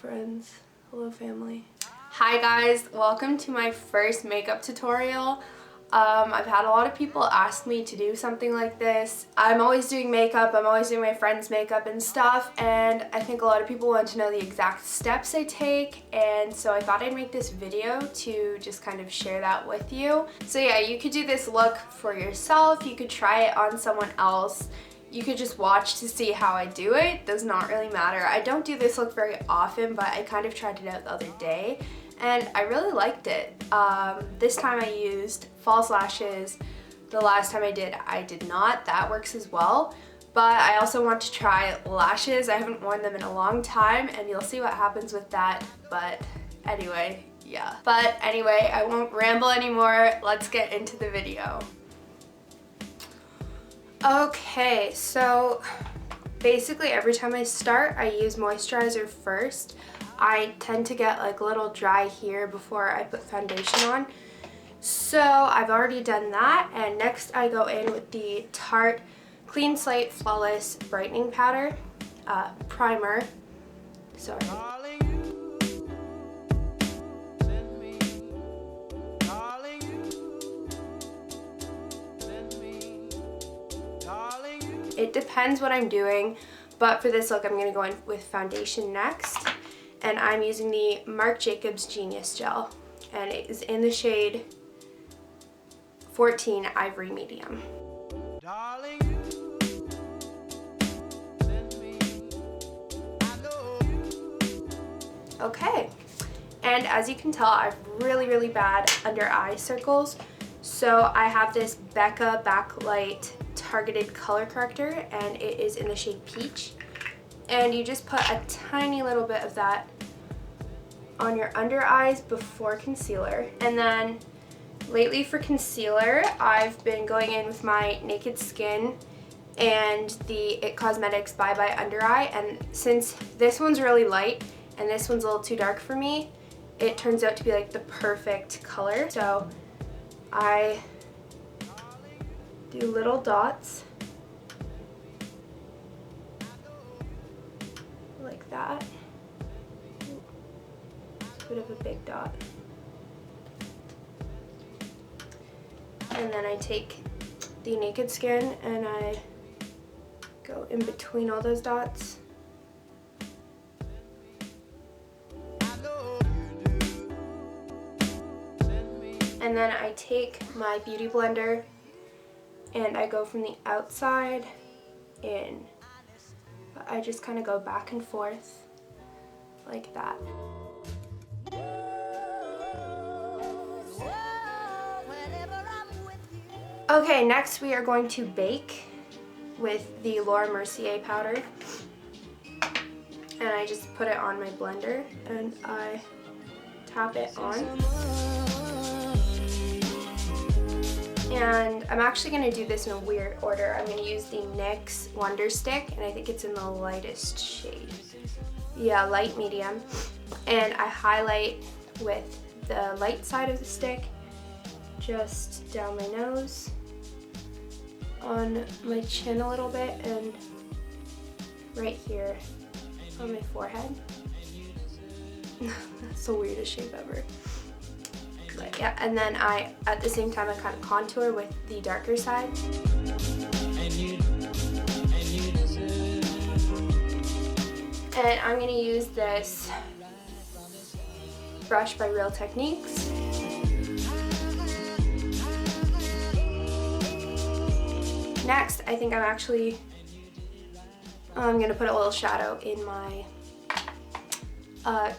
friends. Hello family. Hi guys, welcome to my first makeup tutorial. I've had a lot of people ask me to do something like this. I'm always doing makeup, I'm always doing my friends' makeup and stuff, and I think a lot of people want to know the exact steps I take, and so I thought I'd make this video to just kind of share that with you. So yeah, you could do this look for yourself, you could try it on someone else, you could just watch to see how I do it. Does not really matter. I don't do this look very often, but I kind of tried it out the other day and I really liked it. This time I used false lashes. The last time I did not. That works as well. But I also want to try lashes. I haven't worn them in a long time and you'll see what happens with that. But anyway, yeah. But anyway, I won't ramble anymore. Let's get into the video. Okay, so basically every time I start, I use moisturizer first. I tend to get like a little dry here before I put foundation on. So I've already done that, and next I go in with the Tarte Clean Slate Flawless Brightening Powder, primer, sorry. It depends what I'm doing, but for this look I'm going to go in with foundation next, and I'm using the Marc Jacobs Genius Gel, and it is in the shade 14 Ivory Medium. Okay, and as you can tell, I have really bad under eye circles, so I have this Becca Backlight Targeted Color Corrector, and it is in the shade Peach, and you just put a tiny little bit of that on your under eyes before concealer. And then lately for concealer, I've been going in with my Naked Skin and the It Cosmetics Bye Bye Under Eye, and since this one's really light and this one's a little too dark for me, it turns out to be like the perfect color. So I do little dots like that. It's a bit of a big dot. And then I take the Naked Skin and I go in between all those dots. And then I take my Beauty Blender and I go from the outside in. But I just kind of go back and forth like that. Okay, next we are going to bake with the Laura Mercier powder. And I just put it on my blender and I tap it on. And I'm actually going to do this in a weird order. I'm going to use the NYX Wonder Stick, and I think it's in the lightest shade. Yeah, light medium. And I highlight with the light side of the stick, just down my nose, on my chin a little bit, and right here on my forehead. That's the weirdest shape ever. But yeah, and then at the same time, I kind of contour with the darker side. And I'm going to use this brush by Real Techniques. Next, I think I'm going to put a little shadow in my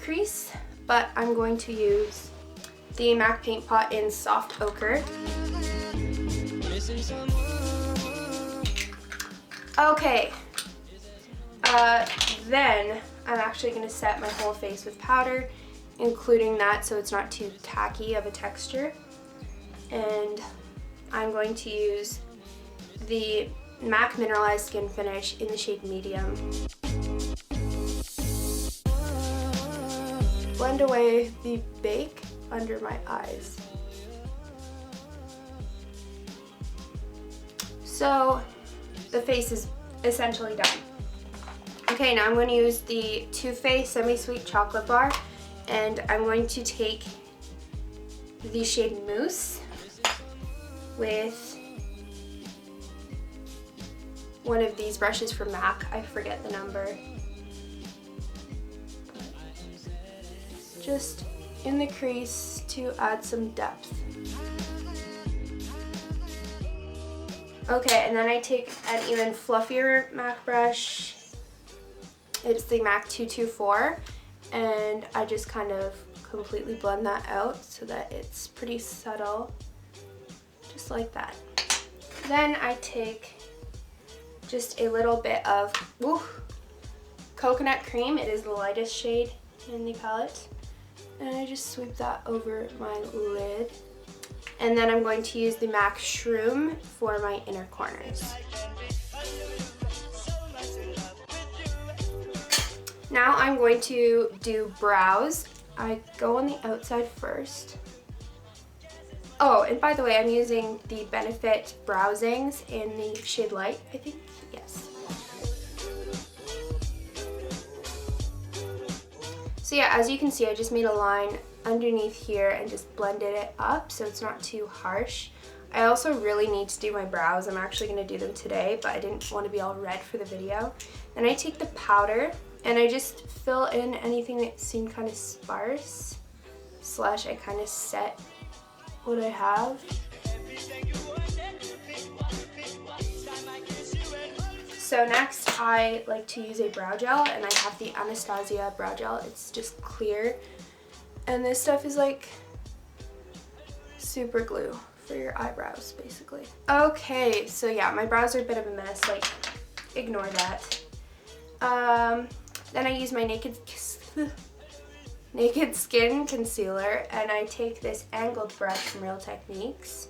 crease, but I'm going to use the MAC Paint Pot in Soft Ochre. Okay, then I'm actually going to set my whole face with powder, including that so it's not too tacky of a texture. And I'm going to use the MAC Mineralized Skin Finish in the shade Medium. Blend away the bake under my eyes. So the face is essentially done. Okay, now I'm going to use the Too Faced Semi-Sweet Chocolate Bar, and I'm going to take the shade Mousse with one of these brushes from MAC. I forget the number. Just in the crease to add some depth. Okay, and then I take an even fluffier MAC brush. It's the MAC 224, and I just kind of completely blend that out so that it's pretty subtle, just like that. Then I take just a little bit of coconut cream. It is the lightest shade in the palette. And I just sweep that over my lid. And then I'm going to use the MAC Shroom for my inner corners. Now I'm going to do brows. I go on the outside first. Oh, and by the way, I'm using the Benefit Browsings in the shade Light, I think. Yes. So yeah, as you can see, I just made a line underneath here and just blended it up so it's not too harsh. I also really need to do my brows. I'm actually going to do them today, but I didn't want to be all red for the video. Then I take the powder and I just fill in anything that seemed kind of sparse, slash I kind of set what I have. So next I like to use a brow gel, and I have the Anastasia brow gel. It's just clear, and this stuff is like super glue for your eyebrows basically. Okay, so yeah, my brows are a bit of a mess, like ignore that. Then I use my Naked Skin concealer, and I take this angled brush from Real Techniques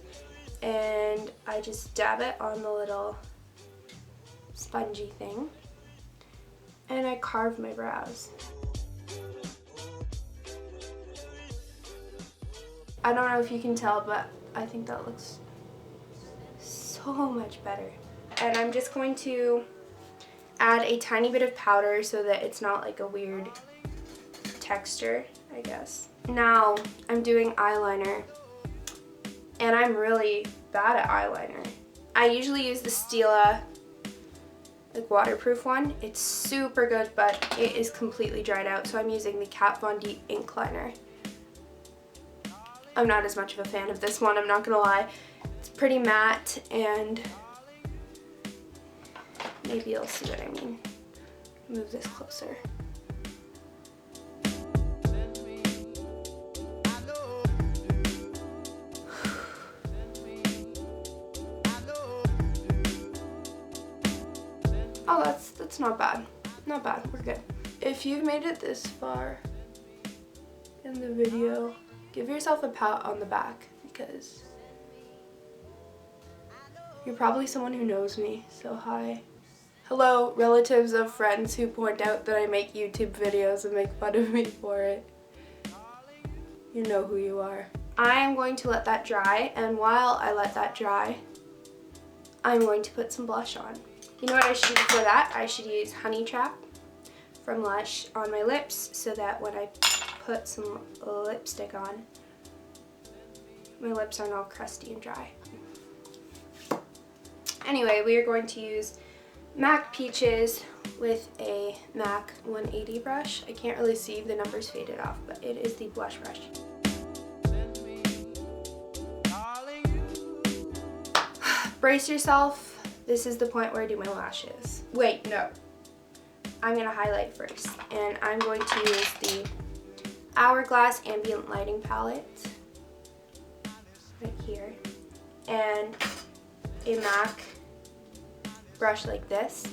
and I just dab it on the little spongy thing and I carve my brows. I don't know if you can tell, but I think that looks so much better. And I'm just going to add a tiny bit of powder so that it's not like a weird texture, I guess. Now I'm doing eyeliner, and I'm really bad at eyeliner. I usually use the Stila like waterproof one. It's super good, but it is completely dried out, so I'm using the Kat Von D ink liner. I'm not as much of a fan of this one, I'm not gonna lie. It's pretty matte, and maybe you'll see what I mean. Move this closer. Oh, that's not bad. Not bad, we're good. If you've made it this far in the video, give yourself a pat on the back, because you're probably someone who knows me, so hi. Hello, relatives of friends who point out that I make YouTube videos and make fun of me for it. You know who you are. I am going to let that dry, and while I let that dry, I'm going to put some blush on. You know what I should do before that? I should use Honey Trap from Lush on my lips so that when I put some lipstick on, my lips aren't all crusty and dry. Anyway, we are going to use MAC Peaches with a MAC 180 brush. I can't really see, the numbers faded off, but it is the blush brush. Brace yourself. This is the point where I do my lashes. Wait, no. I'm gonna highlight first, and I'm going to use the Hourglass Ambient Lighting Palette right here, and a MAC brush like this.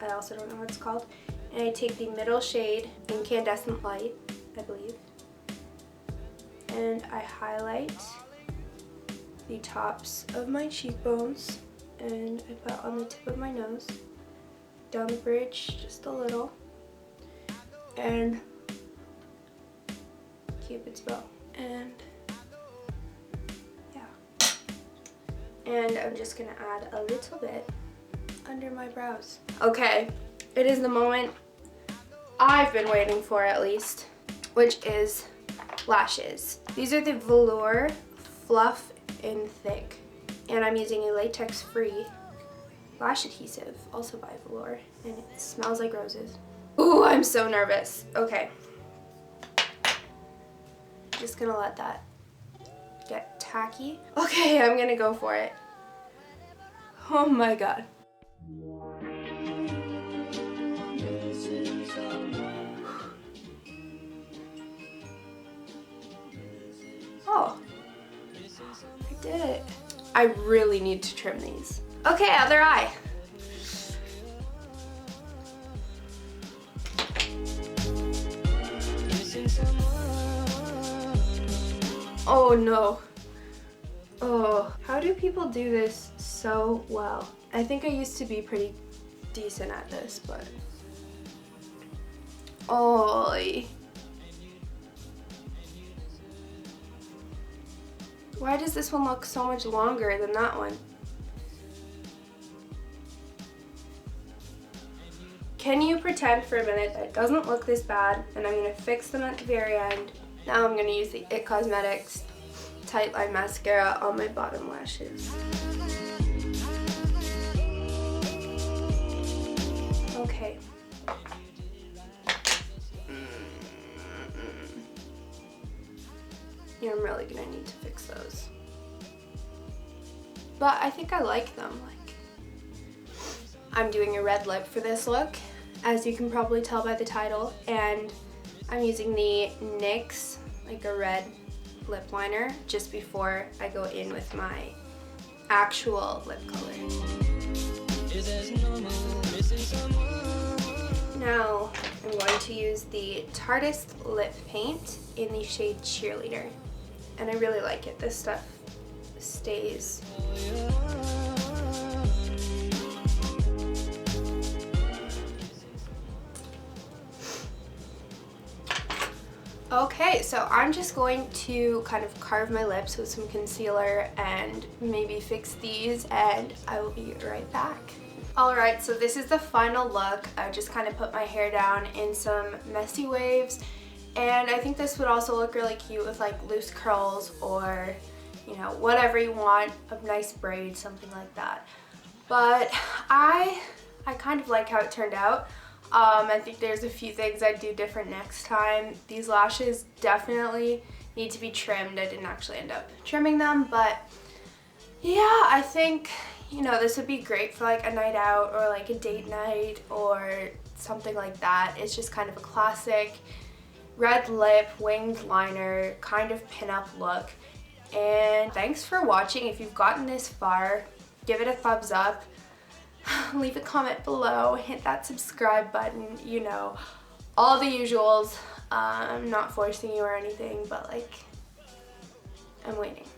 I also don't know what it's called. And I take the middle shade Incandescent Light, I believe, and I highlight the tops of my cheekbones, and I put on the tip of my nose, down the bridge just a little, and Cupid's bow, and yeah. And I'm just gonna add a little bit under my brows. Okay, it is the moment I've been waiting for at least, which is lashes. These are the Velour Fluff and Thick, and I'm using a latex-free lash adhesive, also by Velour, and it smells like roses. Ooh, I'm so nervous. Okay. Just gonna let that get tacky. Okay, I'm gonna go for it. Oh my god. Oh, I did it. I really need to trim these. Okay, other eye. Oh no. Oh, how do people do this so well? I think I used to be pretty decent at this, but oy. Why does this one look so much longer than that one? Can you pretend for a minute that it doesn't look this bad, and I'm going to fix them at the very end. Now I'm going to use the IT Cosmetics Tight Line Mascara on my bottom lashes. Okay. Yeah, I'm really going to need to fix those. But I think I like them. Like, I'm doing a red lip for this look, as you can probably tell by the title, and I'm using the NYX, like a red lip liner, just before I go in with my actual lip color. Now I'm going to use the Tarteist lip paint in the shade Cheerleader, and I really like it. This stuff stays. Okay, so I'm just going to kind of carve my lips with some concealer and maybe fix these, and I will be right back. Alright, so this is the final look. I just kind of put my hair down in some messy waves, and I think this would also look really cute with like loose curls or, you know, whatever you want, a nice braid, something like that. But I kind of like how it turned out. I think there's a few things I'd do different next time. These lashes definitely need to be trimmed. I didn't actually end up trimming them, but yeah, I think, you know, this would be great for like a night out or like a date night or something like that. It's just kind of a classic red lip, winged liner, kind of pinup look. And thanks for watching. If you've gotten this far, give it a thumbs up. Leave a comment below, hit that subscribe button, you know, all the usuals. I'm not forcing you or anything, but like, I'm waiting.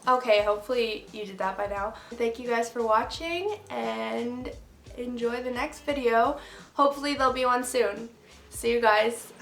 Okay, hopefully you did that by now. Thank you guys for watching, and enjoy the next video. Hopefully there'll be one soon. See you guys.